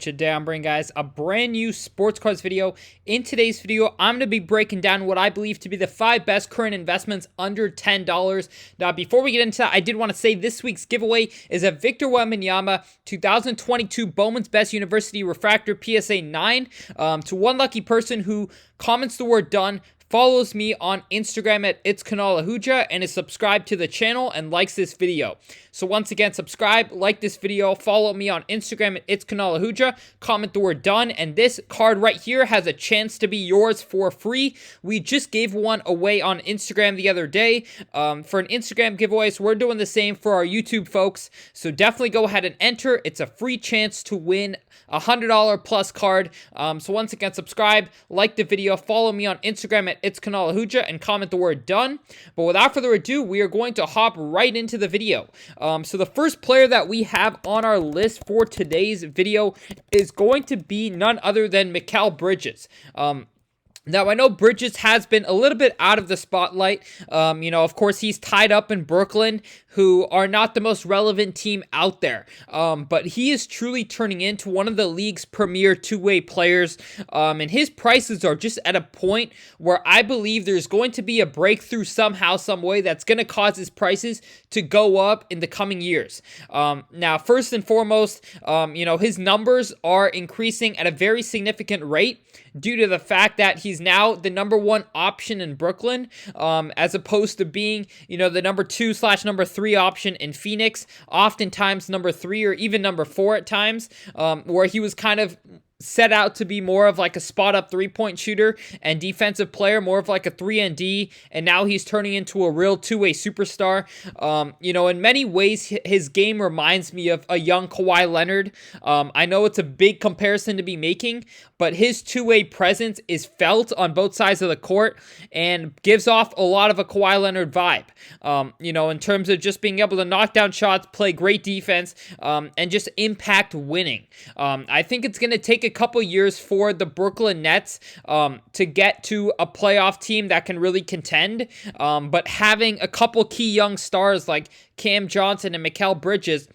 Today I'm bringing guys a brand new sports cards video. In today's video, I'm going to be breaking down what I believe to be the 5 best current investments under $10. Now, before we get into that, I did want to say this week's giveaway is a Victor Wembanyama 2022 Bowman's Best University Refractor PSA 9 to one lucky person who comments the word done, follows me on Instagram at itskanalahuja, and is subscribed to the channel and likes this video. So once again, subscribe, like this video, follow me on Instagram at itskanalahuja, comment the word done, and this card right here has a chance to be yours for free. We just gave one away on Instagram the other day for an Instagram giveaway, so we're doing the same for our YouTube folks. So definitely go ahead and enter. It's a free chance to win a $100 plus card. So once again, subscribe, like the video, follow me on Instagram at itskanalahuja, and comment the word done. But without further ado, we are going to hop right into the video. So the first player that we have on our list for today's video is going to be none other than Mel Bridges. Now, I know Bridges has been a little bit out of the spotlight. Of course, he's tied up in Brooklyn, who are not the most relevant team out there. But he is truly turning into one of the league's premier two-way players. And his prices are just at a point where I believe there's going to be a breakthrough somehow, some way that's going to cause his prices to go up in the coming years. Now, first and foremost, his numbers are increasing at a very significant rate due to the fact that he's now the number 1 option in Brooklyn, as opposed to being, the number 2/number 3 option in Phoenix, oftentimes number 3 or even number 4 at times, where he was kind of set out to be more of like a spot-up three-point shooter and defensive player, more of like a 3-and-D, and now he's turning into a real two-way superstar. In many ways, his game reminds me of a young Kawhi Leonard. I know it's a big comparison to be making, but his two-way presence is felt on both sides of the court and gives off a lot of a Kawhi Leonard vibe, in terms of just being able to knock down shots, play great defense, and just impact winning. I think it's going to take a couple years for the Brooklyn Nets to get to a playoff team that can really contend, but having a couple key young stars like Cam Johnson and Mel Bridges,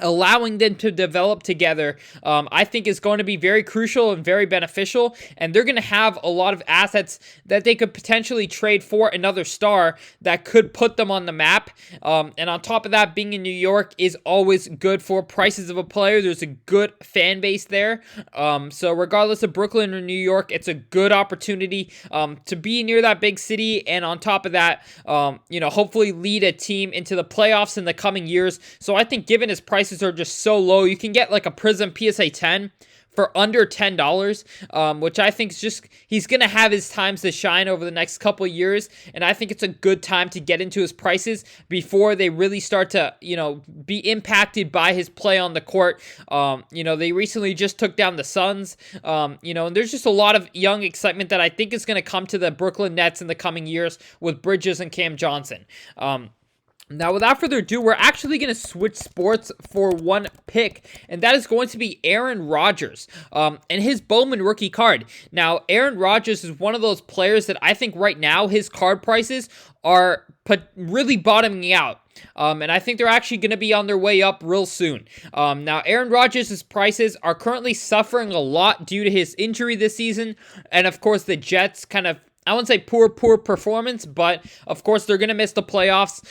allowing them to develop together, I think is going to be very crucial and very beneficial, and they're going to have a lot of assets that they could potentially trade for another star that could put them on the map, and on top of that, being in New York is always good for prices of a player. There's a good fan base there, so regardless of Brooklyn or New York, it's a good opportunity to be near that big city, and on top of that, hopefully lead a team into the playoffs in the coming years. So I think given his prices are just so low, you can get like a Prism PSA 10 for under $10, which I think is just, he's going to have his times to shine over the next couple years, and I think it's a good time to get into his prices before they really start to, be impacted by his play on the court. They recently just took down the Suns, and there's just a lot of young excitement that I think is going to come to the Brooklyn Nets in the coming years with Bridges and Cam Johnson. Now, without further ado, we're actually going to switch sports for one pick, and that is going to be Aaron Rodgers and his Bowman rookie card. Now, Aaron Rodgers is one of those players that I think right now his card prices are really bottoming out. And I think they're actually going to be on their way up real soon. Now, Aaron Rodgers' prices are currently suffering a lot due to his injury this season, and of course the Jets kind of, I wouldn't say poor performance, but of course they're going to miss the playoffs,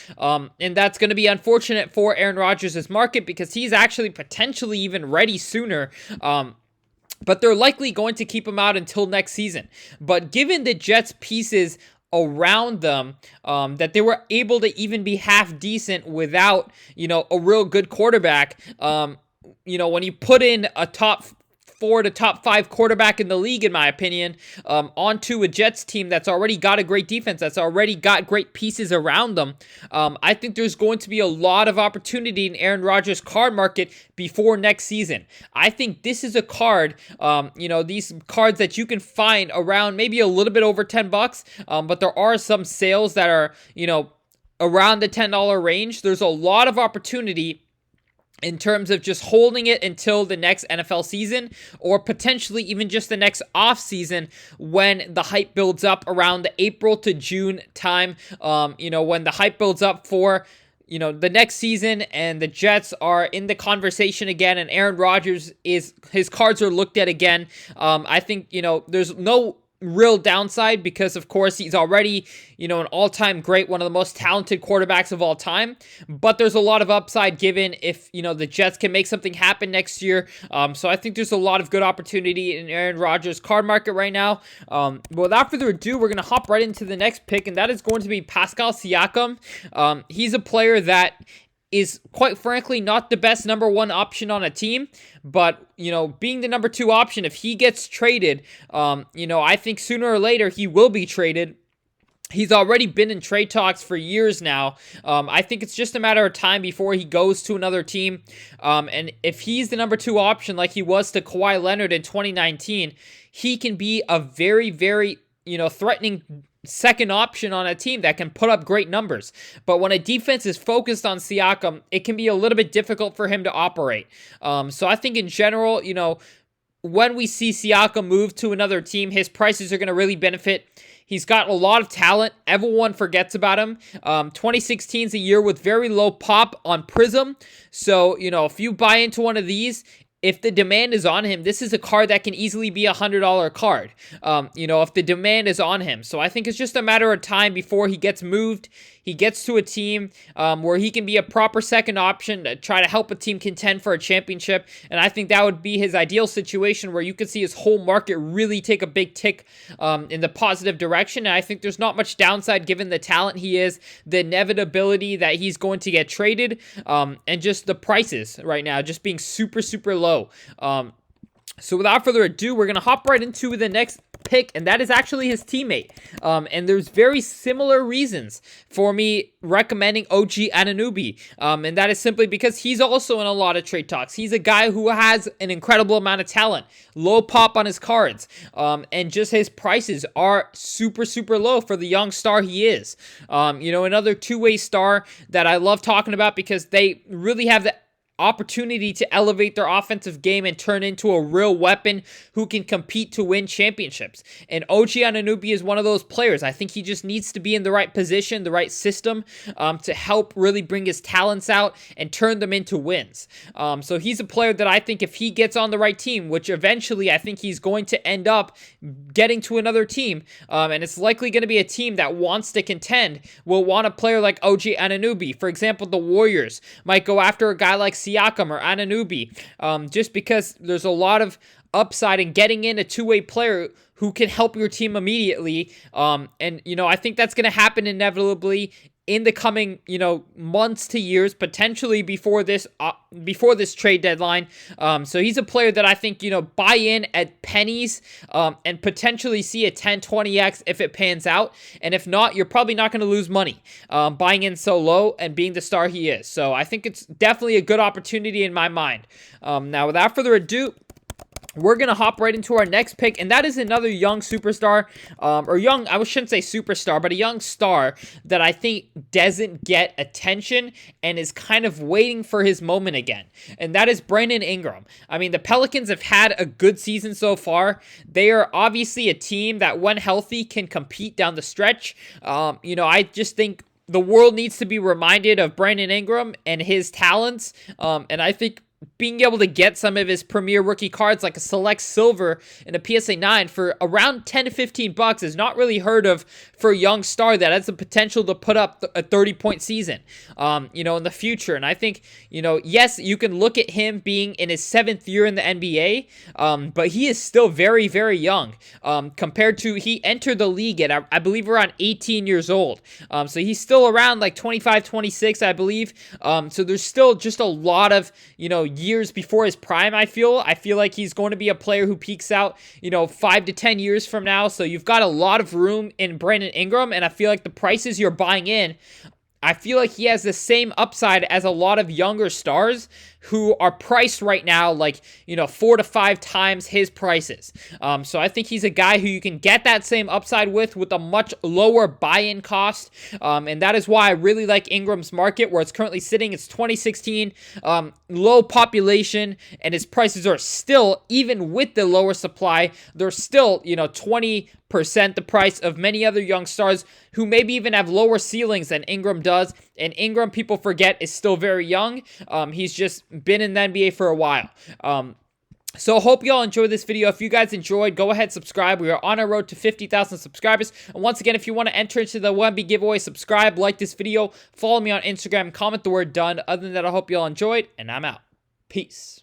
and that's going to be unfortunate for Aaron Rodgers' market because he's actually potentially even ready sooner, but they're likely going to keep him out until next season. But given the Jets' pieces around them, that they were able to even be half decent without, a real good quarterback, when you put in a top 4 to top 5 quarterback in the league, in my opinion, onto a Jets team that's already got a great defense, that's already got great pieces around them, I think there's going to be a lot of opportunity in Aaron Rodgers' card market before next season. I think this is a card, these cards that you can find around maybe a little bit over $10, but there are some sales that are, around the $10 range. There's a lot of opportunity in terms of just holding it until the next NFL season, or potentially even just the next off season when the hype builds up around the April to June time, when the hype builds up for the next season and the Jets are in the conversation again and Aaron Rodgers his cards are looked at again, I think, there's no real downside because, of course, he's already, an all-time great, one of the most talented quarterbacks of all time. But there's a lot of upside given if, the Jets can make something happen next year. So I think there's a lot of good opportunity in Aaron Rodgers' card market right now. But without further ado, we're going to hop right into the next pick, and that is going to be Pascal Siakam. He's a player that is, quite frankly, not the best number one option on a team, but, being the number two option, if he gets traded, I think sooner or later he will be traded. He's already been in trade talks for years now. I think it's just a matter of time before he goes to another team. And if he's the number two option like he was to Kawhi Leonard in 2019, he can be a very, very, threatening second option on a team that can put up great numbers. But when a defense is focused on Siakam, it can be a little bit difficult for him to operate. So I think in general, when we see Siakam move to another team, his prices are going to really benefit. He's got a lot of talent. Everyone forgets about him. 2016 is a year with very low pop on Prism. So, if you buy into one of these, if the demand is on him, this is a card that can easily be $100 card, if the demand is on him. So I think it's just a matter of time before he gets moved. He gets to a team where he can be a proper second option to try to help a team contend for a championship. And I think that would be his ideal situation where you could see his whole market really take a big tick in the positive direction. And I think there's not much downside given the talent he is, the inevitability that he's going to get traded, and just the prices right now just being super, super low. So without further ado, we're going to hop right into the next pick, and that is actually his teammate. And there's very similar reasons for me recommending OG Anunoby. And that is simply because he's also in a lot of trade talks. He's a guy who has an incredible amount of talent, low pop on his cards, and just his prices are super, super low for the young star he is. Another two-way star that I love talking about because they really have the opportunity to elevate their offensive game and turn into a real weapon who can compete to win championships. And OG Anunoby is one of those players. I think he just needs to be in the right position, the right system, to help really bring his talents out and turn them into wins. So he's a player that I think if he gets on the right team, which eventually I think he's going to end up getting to another team, and it's likely going to be a team that wants to contend, will want a player like OG Anunoby. For example, the Warriors might go after a guy like Siakam or Anunoby, just because there's a lot of upside in getting in a two-way player who can help your team immediately. And I think that's going to happen inevitably in the coming, months to years, potentially before this trade deadline. So he's a player that I think, buy in at pennies, and potentially see a 10, 20x if it pans out. And if not, you're probably not going to lose money, buying in so low and being the star he is. So I think it's definitely a good opportunity in my mind. Now, without further ado, we're going to hop right into our next pick, and that is another young superstar, I shouldn't say superstar, but a young star that I think doesn't get attention and is kind of waiting for his moment again, and that is Brandon Ingram. I mean, the Pelicans have had a good season so far. They are obviously a team that, when healthy, can compete down the stretch. I just think the world needs to be reminded of Brandon Ingram and his talents, and I think being able to get some of his premier rookie cards like a select silver and a PSA 9 for around 10 to 15 bucks is not really heard of for a young star that has the potential to put up a 30-point season, in the future. And I think, yes, you can look at him being in his 7th year in the NBA, but he is still very, very young, compared to, he entered the league at, I believe, around 18 years old. So he's still around like 25, 26, I believe. So there's still just a lot of, years before his prime. I feel like he's going to be a player who peaks out, 5 to 10 years from now. So you've got a lot of room in Brandon Ingram, and I feel like the prices you're buying in, I feel like he has the same upside as a lot of younger stars who are priced right now like, 4 to 5 times his prices. So I think he's a guy who you can get that same upside with a much lower buy-in cost. And that is why I really like Ingram's market, where it's currently sitting. It's 2016, low population, and his prices are still, even with the lower supply, they're still, 20% the price of many other young stars who maybe even have lower ceilings than Ingram does. And Ingram, people forget, is still very young. He's just been in the NBA for a while. So hope y'all enjoyed this video. If you guys enjoyed, go ahead, subscribe. We are on our road to 50,000 subscribers. And once again, if you want to enter into the Wemby giveaway, subscribe, like this video, follow me on Instagram, comment the word done. Other than that, I hope y'all enjoyed, and I'm out. Peace.